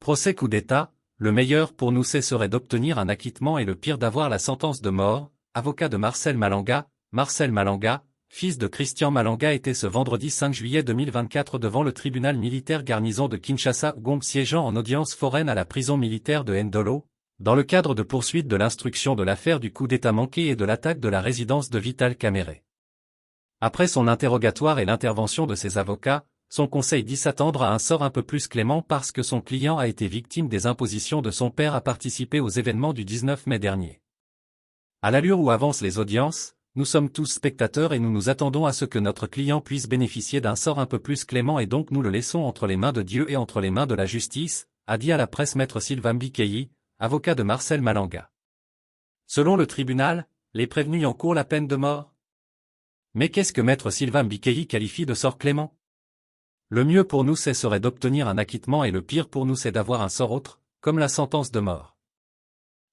Procès coup d'État, le meilleur pour nous serait d'obtenir un acquittement et le pire d'avoir la sentence de mort. Avocat de Marcel Malanga, fils de Christian Malanga était ce vendredi 5 juillet 2024 devant le tribunal militaire garnison de Kinshasa Gombe siégeant en audience foraine à la prison militaire de Ndolo, dans le cadre de poursuite de l'instruction de l'affaire du coup d'État manqué et de l'attaque de la résidence de Vital Kamerhe. Après son interrogatoire et l'intervention de ses avocats, son conseil dit s'attendre à un sort un peu plus clément parce que son client a été victime des impositions de son père à participer aux événements du 19 mai dernier. À l'allure où avancent les audiences, nous sommes tous spectateurs et nous nous attendons à ce que notre client puisse bénéficier d'un sort un peu plus clément et donc nous le laissons entre les mains de Dieu et entre les mains de la justice, a dit à la presse Maître Sylvain Bikeyi, avocat de Marcel Malanga. Selon le tribunal, les prévenus encourent la peine de mort. Mais qu'est-ce que Maître Sylvain Bikeyi qualifie de sort clément? Le mieux pour nous serait d'obtenir un acquittement et le pire pour nous c'est d'avoir un sort autre, comme la sentence de mort.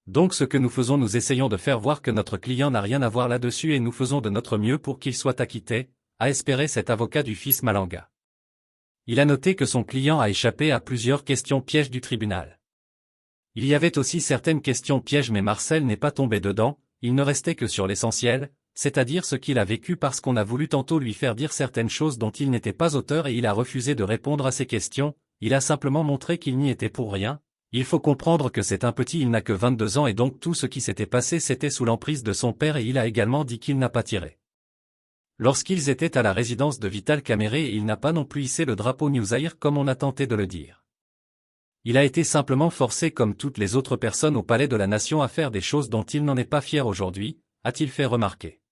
Donc ce que nous faisons, nous essayons de faire voir que notre client n'a rien à voir là-dessus et nous faisons de notre mieux pour qu'il soit acquitté, a espéré cet avocat du fils Malanga. Il a noté que son client a échappé à plusieurs questions pièges du tribunal. Il y avait aussi certaines questions pièges mais Marcel n'est pas tombé dedans, il ne restait que sur l'essentiel, c'est-à-dire ce qu'il a vécu parce qu'on a voulu tantôt lui faire dire certaines choses dont il n'était pas auteur et il a refusé de répondre à ces questions, il a simplement montré qu'il n'y était pour rien. Il faut comprendre que c'est un petit, il n'a que 22 ans et donc tout ce qui s'était passé c'était sous l'emprise de son père et il a également dit qu'il n'a pas tiré. Lorsqu'ils étaient à la résidence de Vital Kamerhe il n'a pas non plus hissé le drapeau New Zaïre comme on a tenté de le dire. Il a été simplement forcé comme toutes les autres personnes au palais de la nation à faire des choses dont il n'en est pas fier aujourd'hui, a-t-il fait remarquer.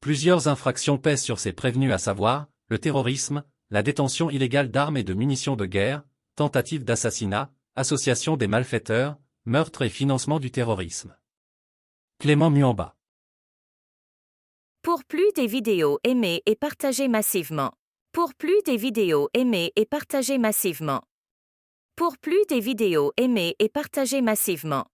Plusieurs infractions pèsent sur ces prévenus à savoir, le terrorisme, la détention illégale d'armes et de munitions de guerre, tentative d'assassinat, association des malfaiteurs, meurtre et financement du terrorisme. Clément Muamba. Pour plus des vidéos, aimez et partagez massivement. Pour plus des vidéos, aimez et partagez massivement. Pour plus des vidéos, aimez et partagez massivement.